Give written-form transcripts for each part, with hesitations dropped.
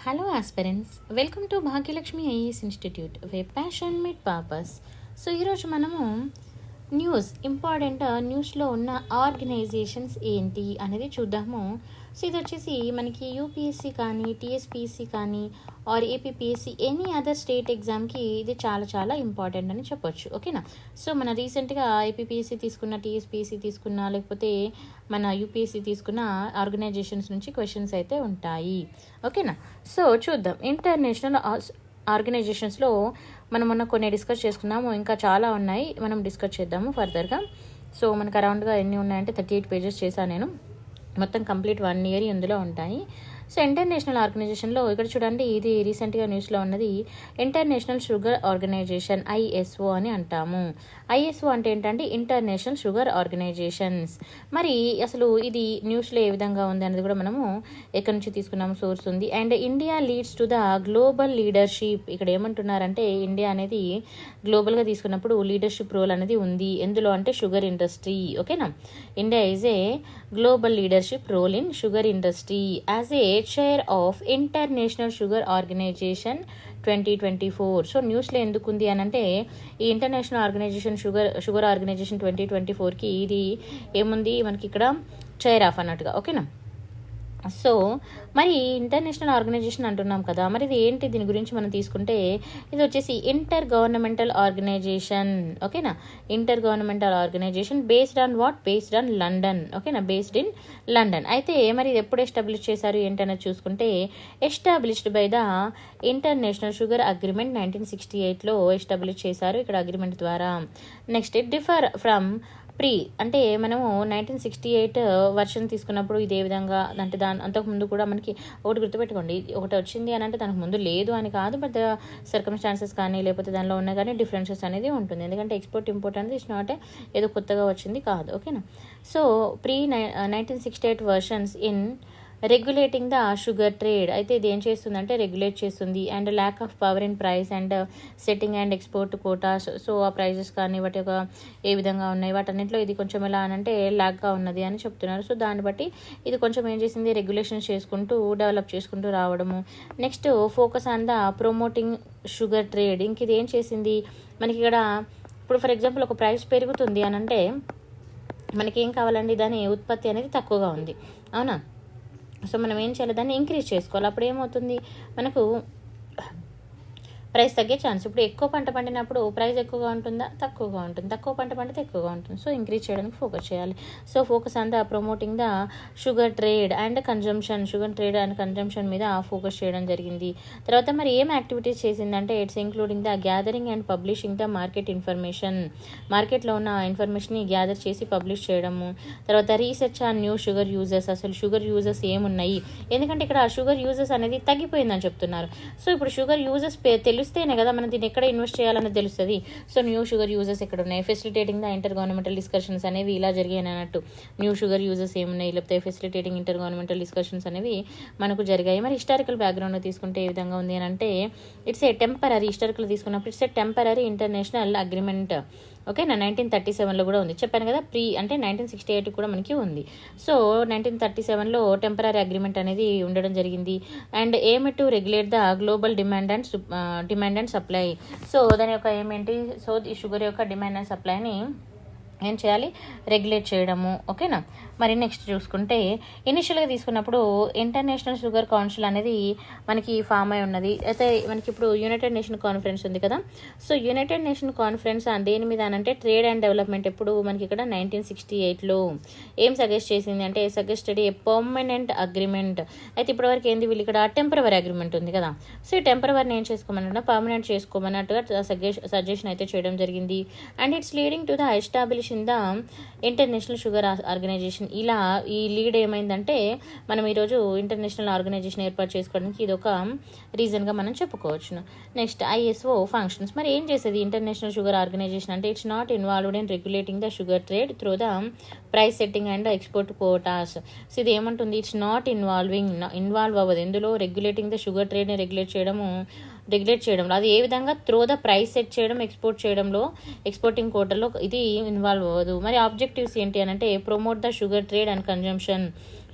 Hello aspirants, welcome to Bhagyalakshmi IAS institute way passion meat purpose. So ఈరోజు మనము important న్యూస్లో ఉన్న ఆర్గనైజేషన్స్ ఏంటి అనేది చూద్దాము. సో ఇది వచ్చేసి మనకి యూపీఎస్సీ కానీ టీఎస్పీఎస్సీ కానీ or APPSC any other state ఎగ్జామ్కి ఇది చాలా చాలా ఇంపార్టెంట్ అని చెప్పొచ్చు. ఓకేనా. సో మన రీసెంట్గా ఏపీపీఎస్సీ తీసుకున్న, టీఎస్పీఎస్సీ తీసుకున్న, లేకపోతే మన యూపీఎస్సీ తీసుకున్న ఆర్గనైజేషన్స్ నుంచి క్వశ్చన్స్ అయితే ఉంటాయి. ఓకేనా. సో చూద్దాం. ఇంటర్నేషనల్ ఆర్గనైజేషన్స్లో మనం మొన్న కొన్ని డిస్కస్ చేసుకున్నాము, ఇంకా చాలా ఉన్నాయి, మనం డిస్కస్ చేద్దాము ఫర్దర్గా. సో మనకు అరౌండ్గా ఎన్ని ఉన్నాయంటే 38 పేజెస్ చేశాను నేను. మొత్తం కంప్లీట్ 1 year ఇందులో ఉంటాయి. సో ఇంటర్నేషనల్ ఆర్గనైజేషన్లో ఇక్కడ చూడండి, ఇది రీసెంట్గా న్యూస్లో ఉన్నది ఇంటర్నేషనల్ షుగర్ ఆర్గనైజేషన్, ఐఎస్ఓ అని అంటాము. ఐఎస్ఓ అంటే ఏంటంటే ఇంటర్నేషనల్ షుగర్ ఆర్గనైజేషన్స్. మరి అసలు ఇది న్యూస్లో ఏ విధంగా ఉంది అనేది కూడా మనము ఎక్కడి నుంచి తీసుకున్నాము, సోర్స్ ఉంది. And India leads to the global leadership. ఇక్కడ ఏమంటున్నారంటే ఇండియా అనేది గ్లోబల్గా తీసుకున్నప్పుడు లీడర్షిప్ రోల్ అనేది ఉంది. ఎందులో అంటే షుగర్ ఇండస్ట్రీ. ఓకేనా. India is a global leadership role in sugar industry as a chair of International Sugar Organization 2024. So న్యూస్లో ఎందుకు ఉంది అని అంటే ఈ ఇంటర్నేషనల్ ఆర్గనైజేషన్ షుగర్ ఆర్గనైజేషన్ 2024కి ఇది ఏముంది మనకి ఇక్కడ చైర్ ఆఫ్ అన్నట్టుగా. ఓకేనా. సో మరి ఇంటర్నేషనల్ ఆర్గనైజేషన్ అంటున్నాం కదా, మరి ఇది ఏంటి, దీని గురించి మనం తీసుకుంటే ఇది వచ్చేసి ఇంటర్ గవర్నమెంటల్ ఆర్గనైజేషన్. ఓకేనా. Intergovernmental organisation based on what? Based on London. ఓకేనా. Based in London. అయితే మరి ఇది ఎప్పుడు ఎస్టాబ్లిష్ చేశారు ఏంటనేది చూసుకుంటే established by the International Sugar Agreement 1968లో ఎస్టాబ్లిష్ చేశారు ఇక్కడ అగ్రిమెంట్ ద్వారా. నెక్స్ట్ ఇట్ డిఫర్ ఫ్రమ్ అంటే మనము 1968 వర్షన్ తీసుకున్నప్పుడు ఇదే విధంగా అంటే అంతకుముందు కూడా మనకి ఒకటి గుర్తుపెట్టుకోండి, ఒకటి వచ్చింది అని అంటే దానికి ముందు లేదు అని కాదు, బట్ సర్కమ్స్టాన్సెస్ కానీ లేకపోతే దానిలో ఉన్న కానీ డిఫరెన్సెస్ అనేది ఉంటుంది. ఎందుకంటే ఎక్స్పోర్ట్ ఇంపోర్ట్ అనేది ఇట్స్ నాట్ ఏదో కొత్తగా వచ్చింది కాదు. ఓకేనా. So 1968 versions in regulating the sugar trade. అయితే ఇది ఏం చేస్తుందంటే రెగ్యులేట్ చేస్తుంది. And lack of power in price and setting and export Kotas. So ఆ ప్రైజెస్ కానీ వాటి యొక్క ఏ విధంగా ఉన్నాయి వాటన్నింటిలో ఇది కొంచెం ఎలా అనంటే ల్యాక్గా ఉన్నది అని చెప్తున్నారు. సో దాన్ని బట్టి ఇది కొంచెం ఏం చేసింది, రెగ్యులేషన్స్ చేసుకుంటూ డెవలప్ చేసుకుంటూ రావడము. Next focus on the promoting sugar trade. ఇంక ఇది ఏం చేసింది మనకి ఇక్కడ ఇప్పుడు ఫర్ ఎగ్జాంపుల్ ఒక ప్రైస్ పెరుగుతుంది అని అంటే మనకి ఏం కావాలండి, దాని ఉత్పత్తి అనేది తక్కువగా ఉంది, అవునా. సో మనం ఏం చేయాలి, దాన్ని ఇంక్రీజ్ చేసుకోవాలి. అప్పుడు ఏమవుతుంది మనకు ప్రైస్ తగ్గే ఛాన్స్. ఇప్పుడు ఎక్కువ పంట పండినప్పుడు ప్రైస్ ఎక్కువగా ఉంటుందా, తక్కువగా ఉంటుంది. తక్కువ పంట పండితే ఎక్కువగా ఉంటుంది. సో ఇంక్రీజ్ చేయడానికి ఫోకస్ చేయాలి. So focus on the promoting the sugar trade and consumption, sugar trade and consumption మీద ఫోకస్ చేయడం జరిగింది. తర్వాత మరి ఏం యాక్టివిటీస్ చేసిందంటే it's including the gathering and publishing the market information. మార్కెట్లో ఉన్న ఇన్ఫర్మేషన్ని గ్యాదర్ చేసి పబ్లిష్ చేయడము. తర్వాత research on new sugar users. అసలు షుగర్ యూజర్స్ ఏమున్నాయి, ఎందుకంటే ఇక్కడ షుగర్ యూజర్స్ అనేది తగ్గిపోయిందని చెప్తున్నారు. సో ఇప్పుడు షుగర్ యూజర్స్ తెలిస్తేనే కదా మనం దీన్ని ఎక్కడ ఇన్వెస్ట్ చేయాలని తెలుస్తుంది. సో న్యూ షుగర్ యూజర్స్ ఎక్కడ ఉన్నాయి, facilitating the inter governmental discussions అనేవి ఇలా జరిగాయి అన్నట్టు. న్యూ షుగర్ యూజర్స్ ఏమున్నాయి, లేకపోతే ఫెసిలిటేటింగ్ ఇంటర్ గవర్నమెంటల్ డిస్కషన్స్ అనేవి మనకు జరిగాయి. మరి హిస్టారికల్ బ్యాక్గ్రౌండ్ తీసుకుంటే ఏ విధంగా ఉంది అని అంటే ఇట్స్ ఏ టెంపరరీ, హిస్టారికల్ తీసుకున్నప్పుడు it's a temporary international agreement. ఓకేనా. 1937లో కూడా ఉంది, చెప్పాను కదా. అంటే 1968 కూడా మనకి ఉంది. సో 1937లో టెంపరరీ అగ్రిమెంట్ అనేది ఉండడం జరిగింది. అండ్ ఏమి to regulate the global demand and supply. So దాని యొక్క ఏమేంటి, సో ఈ షుగర్ యొక్క డిమాండ్ అండ్ సప్లైని ఏం చేయాలి, రెగ్యులేట్ చేయడము. ఓకేనా. మరి నెక్స్ట్ చూసుకుంటే ఇనిషియల్గా తీసుకున్నప్పుడు ఇంటర్నేషనల్ షుగర్ కౌన్సిల్ అనేది మనకి ఫామ్ అయి ఉన్నది. అయితే మనకి ఇప్పుడు యునైటెడ్ నేషన్ కాన్ఫరెన్స్ ఉంది కదా. సో యునైటెడ్ నేషన్ కాన్ఫరెన్స్ దేని మీద అంటే ట్రేడ్ అండ్ డెవలప్మెంట్. ఎప్పుడు మనకి ఇక్కడ 1968లో ఏం సజెస్ట్ చేసింది అంటే సజెస్టెడ్ ఏ పర్మనెంట్ అగ్రిమెంట్. అయితే ఇప్పటివరకు ఏంది, వీళ్ళు ఇక్కడ టెంపరవరీ అగ్రిమెంట్ ఉంది కదా. సో ఈ టెంపరవరీని ఏం చేసుకోమన్నా పర్మనెంట్ చేసుకోమన్నట్టుగా సజెషన్ అయితే చేయడం జరిగింది. And it's leading to the establish in the International Sugar Organization. ఇలా ఈ లీడ్ ఏమైందంటే మనం ఈరోజు ఇంటర్నేషనల్ ఆర్గనైజేషన్ ఏర్పాటు చేసుకోవడానికి ఇది ఒక రీజన్గా మనం చెప్పుకోవచ్చు. Next ISO functions. మరి ఏం చేసేది ఇంటర్నేషనల్ షుగర్ ఆర్గనైజేషన్ అంటే it's not involved in regulating the sugar trade through the price setting and export Kotas. So ఇది ఏమంటుంది, ఇట్స్ నాట్ ఇన్వాల్వ్ అవ్వదు ఎందులో, రెగ్యులేటింగ్ ద షుగర్ ట్రేడ్ని రెగ్యులేట్ చేయడంలో. అది ఏ విధంగా త్రూ ద ప్రైస్ సెట్ చేయడం, ఎక్స్పోర్ట్ చేయడంలో, ఎక్స్పోర్టింగ్ కోటలో ఇది ఇన్వాల్వ్ అవ్వదు. మరి ఆబ్జెక్టివ్స్ ఏంటి అని అంటే promote the sugar trade and consumption.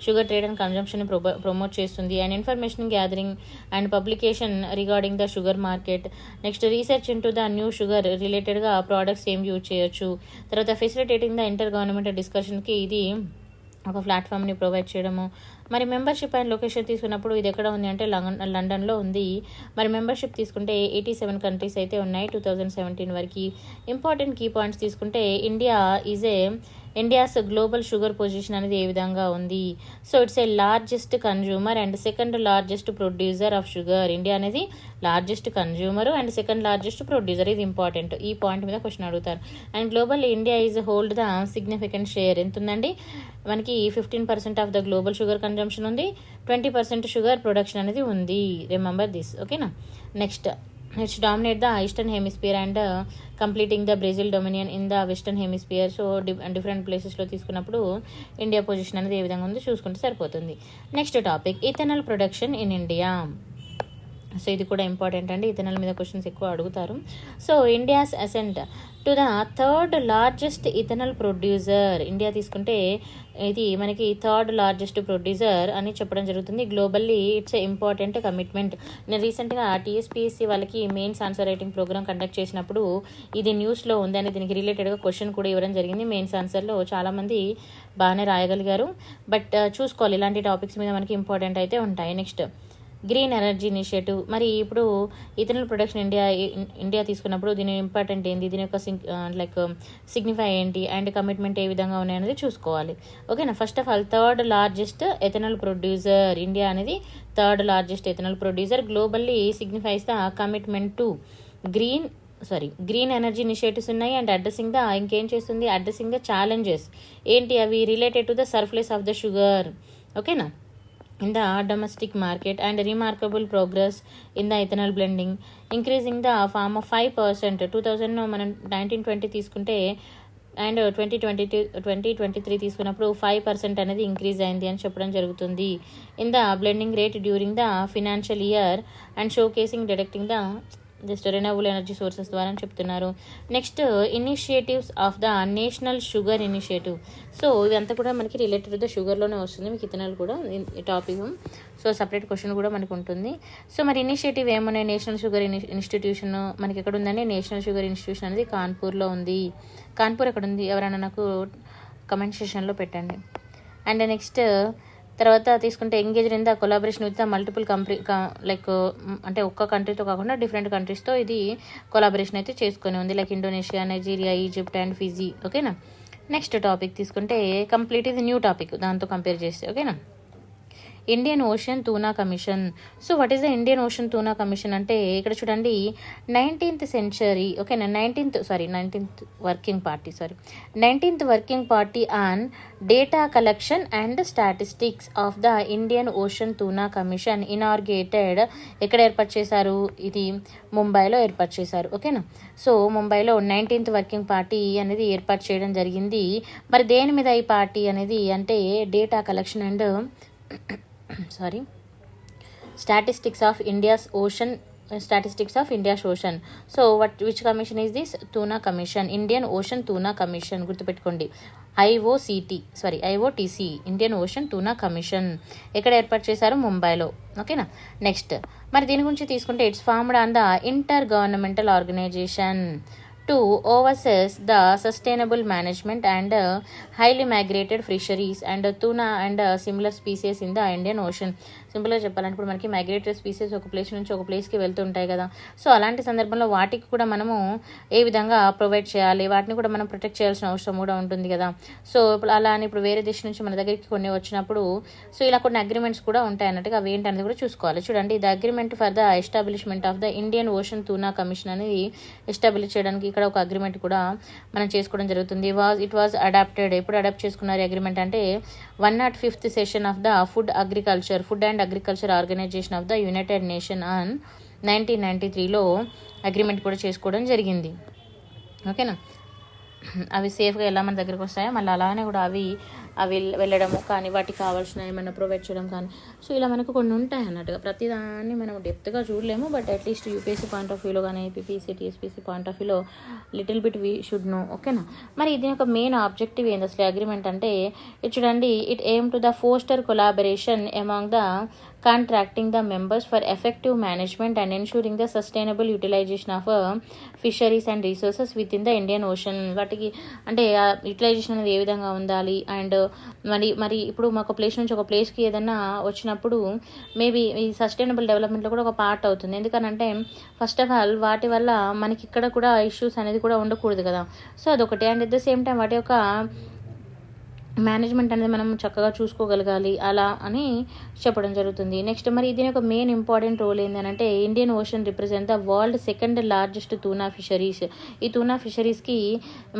Sugar trade and consumption promote చేస్తుంది. And information gathering and publication regarding the sugar market. Next research into the new sugar రిలేటెడ్గా ప్రోడక్ట్స్ ఏం యూజ్ చేయొచ్చు. తర్వాత ఫెసిలిటేటింగ్ ద ఇంటర్ గవర్నమెంటల్ డిస్కషన్కి ఇది ఒక ప్లాట్ఫామ్ని provide చేయడము. మరి membership and location తీసుకున్నప్పుడు ఇది ఎక్కడ ఉంది అంటే లండన్లో ఉంది. మరి మెంబర్షిప్ తీసుకుంటే 87 కంట్రీస్ అయితే ఉన్నాయి 2017 వరకు. ఇంపార్టెంట్ కీ పాయింట్స్ తీసుకుంటే ఇండియాస్ గ్లోబల్ షుగర్ పొజిషన్ అనేది ఏ విధంగా ఉంది. So it's a largest consumer and second largest producer of sugar. India అనేది largest consumer and second largest producer. ఇది ఇంపార్టెంట్, ఈ పాయింట్ మీద క్వశ్చన్ అడుగుతారు. And global India is hold the significant share. ఎంత ఉందండి మనకి 15% of the global sugar consumption ఉంది, 20% sugar production అనేది ఉంది. రిమెంబర్ దిస్, ఓకేనా. Next dominate the eastern hemisphere and completing the Brazil dominion in the western hemisphere. So different ప్లేసెస్లో తీసుకున్నప్పుడు India position అనేది ఏ విధంగా ఉందో చూసుకుంటే సరిపోతుంది. Next topic ethanol production in India. So ఇది కూడా ఇంపార్టెంట్ అండి, ఇథనాల్ మీద క్వశ్చన్స్ ఎక్కువ అడుగుతారు. So India's ascent to the third largest ethanol producer. India తీసుకుంటే ఇది మనకి థర్డ్ లార్జెస్ట్ ప్రొడ్యూసర్ అని చెప్పడం జరుగుతుంది. Globally it's important commitment. నేను రీసెంట్గా టీఎస్పీఎస్సీ వాళ్ళకి mains answer writing programme conduct చేసినప్పుడు ఇది న్యూస్లో ఉందని దీనికి రిలేటెడ్గా క్వశ్చన్ కూడా ఇవ్వడం జరిగింది. మెయిన్స్ ఆన్సర్లో చాలామంది బాగానే రాయగలిగారు. బట్ చూసుకోవాలి, ఇలాంటి టాపిక్స్ మీద మనకి ఇంపార్టెంట్ అయితే ఉంటాయి. Next green energy initiative. మరి ఇప్పుడు ఇథనాల్ ప్రొడక్షన్ ఇండియా తీసుకున్నప్పుడు దీని ఇంపార్టెంట్ ఏంటి, దీని యొక్క సిగ్నిఫై ఏంటి అండ్ కమిట్మెంట్ ఏ విధంగా ఉన్నాయనేది చూసుకోవాలి. ఓకేనా. First of all third largest ethanol producer. India అనేది third largest ethanol producer. Globally signifies the commitment to green energy initiatives ఉన్నాయి. అండ్ ఇంకేం చేస్తుంది, అడ్రసింగ్ ద ఛాలెంజెస్ ఏంటి అవి related to the surplus of the sugar. ఓకేనా. in the domestic market and remarkable progress in the ethanol blending, increasing the farm of 5%. 2000 మనం 1920 తీసుకుంటే and 2023 తీసుకున్నప్పుడు 5% అనేది ఇంక్రీజ్ అయింది అని చెప్పడం జరుగుతుంది. In the blending rate during the financial year and show casing deducting the just renewable energy sources ద్వారా అని చెప్తున్నారు. Next initiatives of the national sugar initiative. So ఇదంతా కూడా మనకి రిలేటెడ్ ద షుగర్లోనే వస్తుంది, మీకు ఇథనాల్ కూడా ఈ టాపిక్. సో సపరేట్ క్వశ్చన్ కూడా మనకు ఉంటుంది. సో మరి ఇనిషియేటివ్ ఏమున్నాయి, నేషనల్ షుగర్ ఇన్స్టిట్యూషన్ మనకి ఎక్కడ ఉందండి, నేషనల్ షుగర్ ఇన్స్టిట్యూషన్ అనేది కాన్పూర్లో ఉంది. కాన్పూర్ ఎక్కడ ఉంది, ఎవరైనా నాకు కమెంట్ సెషన్లో పెట్టండి. అండ్ నెక్స్ట్ తర్వాత తీసుకుంటే engage in the collaboration with the multiple అంటే ఒక్క కంట్రీతో కాకుండా డిఫరెంట్ కంట్రీస్తో ఇది కొలాబరేషన్ అయితే చేసుకొని ఉంది, like Indonesia, Nigeria, Egypt and Fiji. ఓకేనా. నెక్స్ట్ టాపిక్ తీసుకుంటే కంప్లీట్ ఇది న్యూ టాపిక్ దాంతో కంపేర్ చేస్తే. ఓకేనా. Indian Ocean Tuna Commission. So what is the Indian Ocean Tuna Commission అంటే ఇక్కడ చూడండి 19th century. ఓకేనా. 19th working party on data collection and statistics of the Indian Ocean Tuna Commission inaugurated. ఎక్కడ ఏర్పాటు చేశారు, ఇది ముంబైలో ఏర్పాటు చేశారు. ఓకేనా. సో ముంబైలో 19th వర్కింగ్ పార్టీ అనేది ఏర్పాటు చేయడం జరిగింది. మరి దేని మీద ఈ పార్టీ అనేది అంటే data collection and statistics of India's Ocean. So which commission is this? Tuna Commission, Indian Ocean Tuna Commission. గుర్తుపెట్టుకోండి, IOTC, Indian Ocean Tuna Commission. ఎక్కడ ఏర్పాటు చేశారు? ముంబైలో. ఓకేనా. నెక్స్ట్ మరి దీని గురించి తీసుకుంటే it's formed on the intergovernmental organization to oversees the sustainable management and highly migrated fisheries and tuna and similar species in the Indian Ocean. సింపుల్గా చెప్పాలంటే ఇప్పుడు మనకి మైగ్రేటరీ స్పీసీస్ ఒక ప్లేస్ నుంచి ఒక ప్లేస్కి వెళ్తుంటాయి కదా. సో అలాంటి సందర్భంలో వాటికి కూడా మనము ఏ విధంగా ప్రొవైడ్ చేయాలి, వాటిని కూడా మనం ప్రొటెక్ట్ చేయాల్సిన అవసరం కూడా ఉంటుంది కదా. సో ఇప్పుడు అలా అని ఇప్పుడు వేరే దేశం నుంచి మన దగ్గరికి కొన్ని వచ్చినప్పుడు సో ఇలా కొన్ని అగ్రిమెంట్స్ కూడా ఉంటాయి అన్నట్టుగా అవి ఏంటనేది కూడా చూసుకోవాలి. చూడండి, the agreement for the establishment of the Indian Ocean Tuna Commission అనేది ఎస్టాబ్లిష్ చేయడానికి ఇక్కడ ఒక అగ్రిమెంట్ కూడా మనం చేసుకోవడం జరుగుతుంది. It was adapted. ఎప్పుడు అడాప్ట్ చేసుకున్నారు అగ్రిమెంట్ అంటే 105th session of the Food and Agriculture Organization of the United Nation on 1993లో అగ్రిమెంట్ కూడా చేసుకోవడం జరిగింది. ఓకేనా. అవి సేఫ్గా ఎలా మన దగ్గరికి వస్తాయో మళ్ళీ అలానే కూడా అవి అవి వెళ్ళడము కానీ వాటికి కావాల్సిన ఏమైనా ప్రొవైడ్ చేయడం కానీ, సో ఇలా మనకు కొన్ని ఉంటాయి అన్నట్టుగా. ప్రతిదాన్ని మనం డెప్త్గా చూడలేము, but at least UPSC point of వ్యూలో కానీ ఏపీపీసీ టీఎస్పీసీ పాయింట్ ఆఫ్ వ్యూలో little bit we should know. ఓకేనా. మరి ఇది ఒక మెయిన్ ఆబ్జెక్టివ్ ఏంది అసలు అగ్రిమెంట్ అంటే, ఇది చూడండి, it aim to the foster collaboration among the contracting the members for effective management and ensuring the sustainable utilization of fisheries and resources within the Indian Ocean. వాటికి అంటే యూటిలైజేషన్ అనేది ఏ విధంగా ఉండాలి, అండ్ మరి ఇప్పుడు ఒక ప్లేస్ నుంచి ఒక ప్లేస్కి ఏదైనా వచ్చినప్పుడు మేబీ ఈ సస్టైనబుల్ డెవలప్మెంట్లో కూడా ఒక పార్ట్ అవుతుంది. ఎందుకనంటే ఫస్ట్ ఆఫ్ ఆల్ వాటి వల్ల మనకి ఇక్కడ కూడా ఇష్యూస్ అనేది కూడా ఉండకూడదు కదా. సో అదొకటి. And at the same time వాటి యొక్క మేనేజ్మెంట్ అనేది మనం చక్కగా చూసుకోగలగాలి అలా అని చెప్పడం జరుగుతుంది. నెక్స్ట్ మరి దీని యొక్క మెయిన్ ఇంపార్టెంట్ రోల్ ఏంటంటే, Indian Ocean represent the world second largest tuna fisheries. ఈ టూనా ఫిషరీస్కి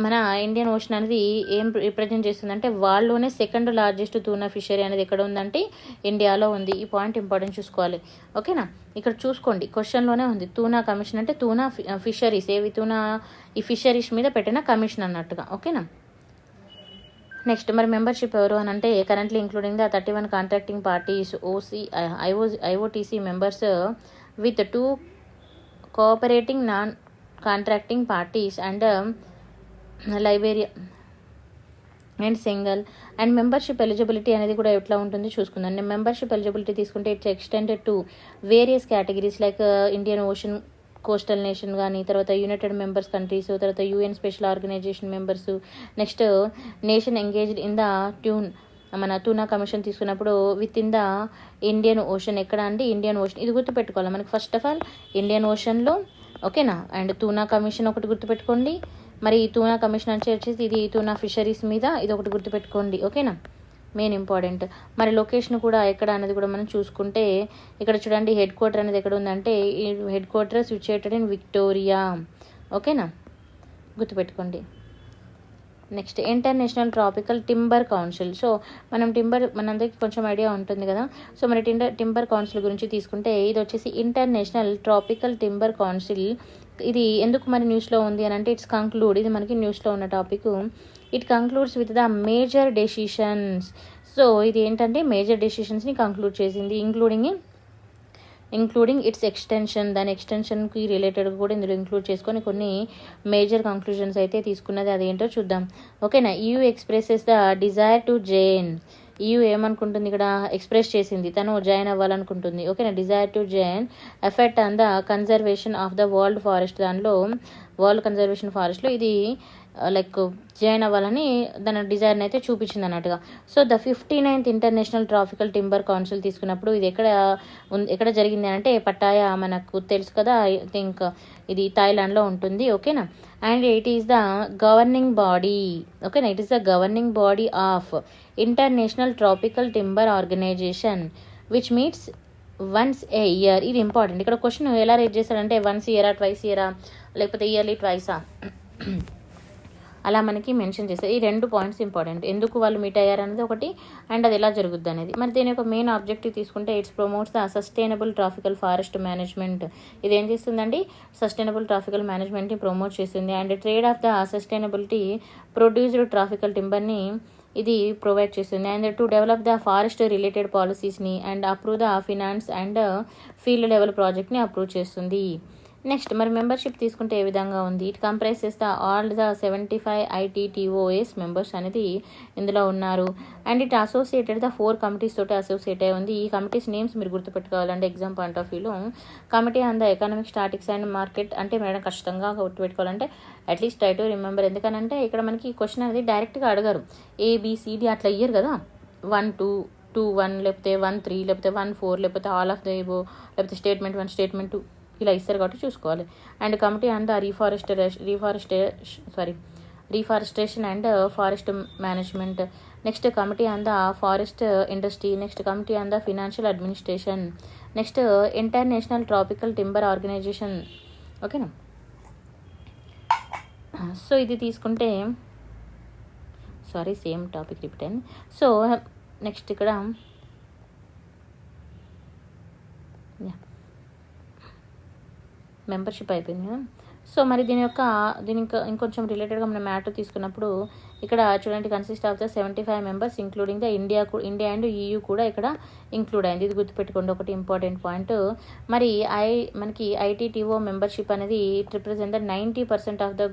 మన ఇండియన్ ఓషన్ అనేది ఏం రిప్రజెంట్ చేస్తుందంటే, వరల్డ్లోనే సెకండ్ లార్జెస్ట్ టూనా ఫిషరీ అనేది ఎక్కడ ఉందంటే ఇండియాలో ఉంది. ఈ పాయింట్ ఇంపార్టెంట్ చూసుకోవాలి. ఓకేనా. ఇక్కడ చూసుకోండి, క్వశ్చన్లోనే ఉంది. టూనా కమిషన్ అంటే టూనా ఫిషరీస్, ఏవి టూనా ఈ ఫిషరీస్ మీద పెట్టిన కమిషన్ అన్నట్టుగా. ఓకేనా. నెక్స్ట్ మరి మెంబర్షిప్ ఎవరు అని అంటే, currently including the 31 contracting parties IOTC members with 2 cooperating non contracting parties and Liberia and Senegal. And membership eligibility అనేది కూడా ఎట్లా ఉంటుంది చూసుకుందాం. మెంబర్షిప్ ఎలిజిబిలిటీ తీసుకుంటే it's extended to various categories like Indian Ocean coastal nation కానీ, తర్వాత united members countries, తర్వాత UN special organisation members, next nation engaged in the మన టూనా కమిషన్ తీసుకున్నప్పుడు with in the Indian Ocean. ఎక్కడ అంటే Indian ocean. ఇది గుర్తుపెట్టుకోవాలి మనకి. ఫస్ట్ ఆఫ్ ఆల్ ఇండియన్ ఓషన్లో, ఓకేనా. అండ్ టూనా కమిషన్ ఒకటి గుర్తుపెట్టుకోండి. మరి ఈ టూనా కమిషన్ వచ్చేసి ఇది టూనా ఫిషరీస్ మీద, ఇది ఒకటి గుర్తుపెట్టుకోండి. ఓకేనా, మెయిన్ ఇంపార్టెంట్. మరి లొకేషన్ కూడా ఎక్కడ అనేది కూడా మనం చూసుకుంటే, ఇక్కడ చూడండి హెడ్ క్వార్టర్ అనేది ఎక్కడ ఉందంటే, ఈ head quarter situated in Victoria. ఓకేనా, గుర్తుపెట్టుకోండి. Next International Tropical timber council. So మనం మనందరికీ కొంచెం ఐడియా ఉంటుంది కదా. సో మరి టింబర్ కౌన్సిల్ గురించి తీసుకుంటే, ఇది వచ్చేసి ఇంటర్నేషనల్ ట్రాపికల్ టింబర్ కౌన్సిల్. ఇది ఎందుకు మరి న్యూస్లో ఉంది అని అంటే, ఇట్స్ కంక్లూడ్, ఇది మనకి న్యూస్లో ఉన్న topic. It concludes with the major decisions. So ఇది ఏంటంటే మేజర్ డెసిషన్స్ని కంక్లూడ్ చేసింది, ఇంక్లూడింగ్ ఇట్స్ ఎక్స్టెన్షన్. దాని ఎక్స్టెన్షన్కి రిలేటెడ్ కూడా ఇందులో ఇంక్లూడ్ చేసుకొని కొన్ని మేజర్ కంక్లూజన్స్ అయితే తీసుకున్నది. అదేంటో చూద్దాం. ఓకేనా. EU expresses the desire to join. EU ఏమనుకుంటుంది ఇక్కడ, ఎక్స్ప్రెస్ చేసింది, తను జాయిన్ అవ్వాలనుకుంటుంది. ఓకేనా. Desire to join effect on the conservation of the world forest. దానిలో వరల్డ్ కన్జర్వేషన్ ఫారెస్ట్లో ఇది లైక్ జాయిన్ అవ్వాలని దాని డిజైర్ని అయితే చూపించింది అన్నట్టుగా. So the 59th international Tropical timber council తీసుకున్నప్పుడు ఇది ఎక్కడ జరిగింది అంటే పట్టాయా, మనకు తెలుసు కదా, ఐ థింక్ ఇది థాయిలాండ్లో ఉంటుంది. ఓకేనా. And it is the governing body. ఓకేనా, it is the governing body of International Tropical Timber Organization which meets once a year. ఇది ఇంపార్టెంట్. ఇక్కడ క్వశ్చన్ ఎలా రేట్ చేస్తాడంటే, వన్స్ ఇయరా, ట్వైస్ ఇయరా, లేకపోతే ఇయర్లీ ట్వైసా, అలా మనకి మెన్షన్ చేస్తారు. ఈ 2 పాయింట్స్ ఇంపార్టెంట్. ఎందుకు వాళ్ళు మీట్ అయ్యారు అనేది ఒకటి, అండ్ అది ఎలా జరుగుద్ది అనేది. మరి దీని యొక్క మెయిన్ ఆబ్జెక్టివ్ తీసుకుంటే, it's promotes the sustainable tropical forest management. ఇది ఏం చేస్తుందండి, సస్టైనబుల్ ట్రాఫికల్ మేనేజ్మెంట్ని ప్రమోట్ చేస్తుంది. And trade of the sustainability produced tropical టింబర్ని ఇది ప్రొవైడ్ చేస్తుంది. And to develop the forest related పాలసీస్ని and approve the finance and field level ప్రాజెక్ట్ని అప్రూవ్ చేస్తుంది. నెక్స్ట్ మరి మెంబర్షిప్ తీసుకుంటే ఏ విధంగా ఉంది. It comprises the all the 75 ITTOS members అనేది ఇందులో ఉన్నారు. And it associated the 4 committees తోటి అసోసియేట్ అయి ఉంది. ఈ కమిటీస్ నేమ్స్ మీరు గుర్తుపెట్టుకోవాలంటే ఎగ్జామ్ పాయింట్ ఆఫ్ వ్యూలో, committee on the economic statics and market అంటే మేడం కష్టంగా గుర్తుపెట్టుకోవాలంటే అట్లీస్ట్ ట్రై టు రిమెంబర్. ఎందుకనంటే ఇక్కడ మనకి క్వశ్చన్ అనేది డైరెక్ట్గా అడగారు, ABCD అట్లా ఇయ్యరు కదా. 1 2 2 1 లేకపోతే 1 3 లేకపోతే 1 4 లేకపోతే ఆల్ ఆఫ్ ద ఎబో లేకపోతే స్టేట్మెంట్ 1 స్టేట్మెంట్ 2 ఇలా ఇస్తారు కాబట్టి చూసుకోవాలి. And committee on the reforestation and forest management. Next committee on the forest industry. Next committee on the financial administration. Next International Tropical Timber Organization. ఓకేనా. So ఇది తీసుకుంటే same topic repeat అయింది. So next ఇక్కడ membership అయిపోయింది కదా. So మరి దీని ఇంకొంచెం రిలేటెడ్గా మనం మ్యాటర్ తీసుకున్నప్పుడు ఇక్కడ చూడండి, consist of the 75 members including the India and EU కూడా ఇక్కడ ఇంక్లూడ్ అయింది. ఇది గుర్తుపెట్టుకోండి, ఒకటి ఇంపార్టెంట్ పాయింట్. మరి మనకి ITTO మెంబర్షిప్ అనేది it represent the 90% of the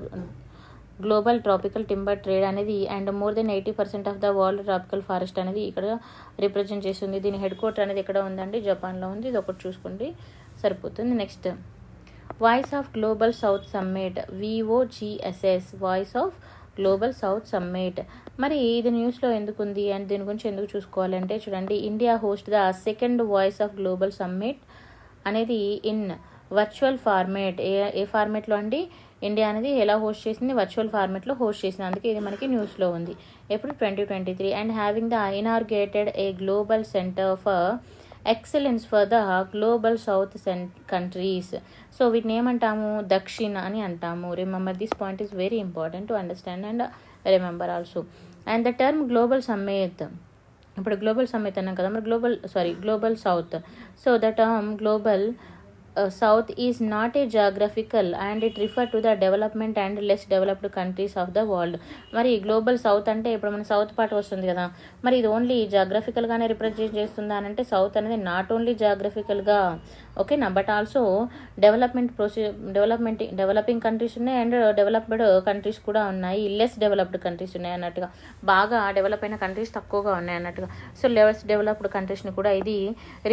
global tropical timber trade అనేది and more than 80% of the world tropical forest అనేది ఇక్కడ రిప్రజెంట్ చేస్తుంది. దీని హెడ్ క్వార్టర్ అనేది ఎక్కడ ఉందండి? జపాన్లో ఉంది. ఇది ఒకటి చూసుకోండి సరిపోతుంది. Next, voice of global south summit, VOGSS, voice of global south summit. మరి ఇది న్యూస్లో ఎందుకు ఉంది అండ్ దీని గురించి ఎందుకు చూసుకోవాలంటే చూడండి, India host the second voice of global summit అనేది ఇన్ వర్చువల్ ఫార్మేట్. ఏ ఫార్మేట్లో అండి? ఇండియా అనేది ఎలా హోస్ట్ చేసింది? వర్చువల్ ఫార్మేట్లో హోస్ట్ చేసింది. అందుకే ఇది మనకి న్యూస్లో ఉంది. ఎప్పుడు? 2023. And having the inaugurated a global centre for excellence for the global south countries. So వీటిని ఏమంటాము? దక్షిణ అని అంటాము. Remember this point is very important to understand and remember also. And the term global summit, ఇప్పుడు global summit అన్నాం కదా, మరి global south. So the term global South is not a geographical and it refer to the development and less developed countries of the world. మరి global south అంటే ఇప్పుడు మన south part వస్తుంది కదా, మరి ఇది ఓన్లీ జాగ్రఫికల్గానే రిప్రజెంట్ చేస్తుందా అని అంటే సౌత్ అనేది నాట్ ఓన్లీ జాగ్రఫికల్గా, ఓకేనా, బట్ ఆల్సో డెవలపింగ్ కంట్రీస్ ఉన్నాయి అండ్ డెవలప్డ్ కంట్రీస్ కూడా ఉన్నాయి, లెస్ డెవలప్డ్ కంట్రీస్ ఉన్నాయి అన్నట్టుగా. బాగా డెవలప్ అయిన కంట్రీస్ తక్కువగా ఉన్నాయి అన్నట్టుగా. సో లెస్ డెవలప్డ్ కంట్రీస్ని కూడా ఇది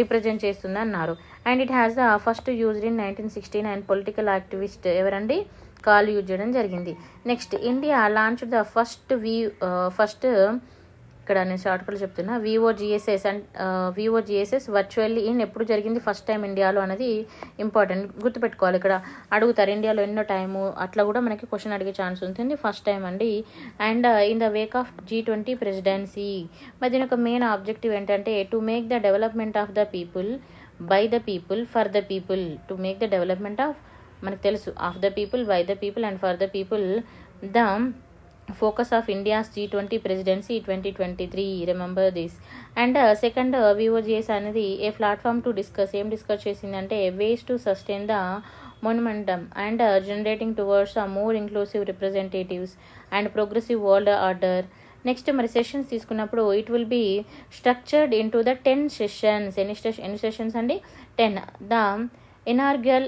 రిప్రజెంట్ చేస్తుంది అన్నారు. And it has the first used in 1916 and political activist ఎవరండి? కాల్ యూజ్ చేయడం జరిగింది. Next, India launch the first ఇక్కడ నేను షార్ట్కట్లో చెప్తున్నా, VOGSS వర్చువల్లీ ఇన్ ఎప్పుడు జరిగింది? ఫస్ట్ టైం ఇండియాలో అనేది ఇంపార్టెంట్ గుర్తుపెట్టుకోవాలి. ఇక్కడ అడుగుతారు ఇండియాలో ఎన్నో టైము, అట్లా కూడా మనకి క్వశ్చన్ అడిగే ఛాన్స్ ఉంటుంది. ఫస్ట్ టైం అండి. And in the Wake of G20 presidency. మరి దీని యొక్క మెయిన్ ఆబ్జెక్టివ్ ఏంటంటే to make the development of the people by the people for the people. To make the development of, మనకు తెలుసు, of the people, by the people and for the people. The focus of India's G20 presidency 2023. Remember this. And second VOGS అనేది ఏ platform to discuss. ఏం discuss చేసిందంటే వేస్ to sustain the momentum and generating towards more inclusive representatives and progressive world order. Next మరి sessions తీసుకున్నప్పుడు it will be structured into the 10 sessions. ఎన్ని sessions అండి? 10. The inaugural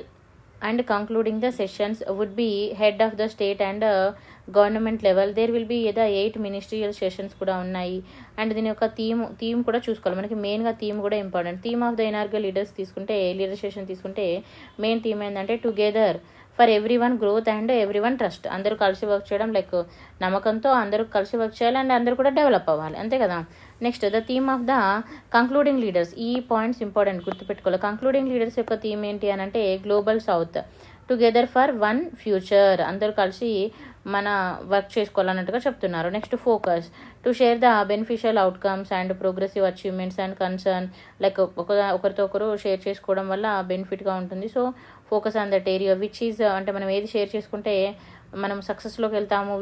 and concluding the sessions would be head of the state and government level. There will be 8 ministerial sessions కూడా ఉన్నాయి. And దీని యొక్క theme కూడా చూసుకోవాలి. మనకి మెయిన్గా థీమ్ కూడా important. Theme of the inaugural leader session తీసుకుంటే మెయిన్ థీమ్ ఏంటంటే together for everyone growth and everyone trust. అందరూ కలిసి వర్క్ చేయడం, లైక్ నమ్మకంతో అందరూ కలిసి వర్క్ చేయాలి అండ్ అందరూ కూడా డెవలప్ అవ్వాలి, అంతే కదా. Next, the theme of the concluding leaders. ఈ పాయింట్స్ ఇంపార్టెంట్ గుర్తుపెట్టుకోవాలి. కంక్లూడింగ్ లీడర్స్ యొక్క థీమ్ ఏంటి అని అంటే global south, together for one future. అందరూ కలిసి మన వర్క్ చేసుకోవాలన్నట్టుగా చెప్తున్నారు. Next, focus to share the beneficial outcomes and progressive achievements and concern. Like ఒకరితో ఒకరు షేర్ చేసుకోవడం వల్ల బెనిఫిట్గా ఉంటుంది. So focus on that area which is, అంటే మనం ఏది షేర్ చేసుకుంటే మనం సక్సెస్లోకి వెళ్తాము.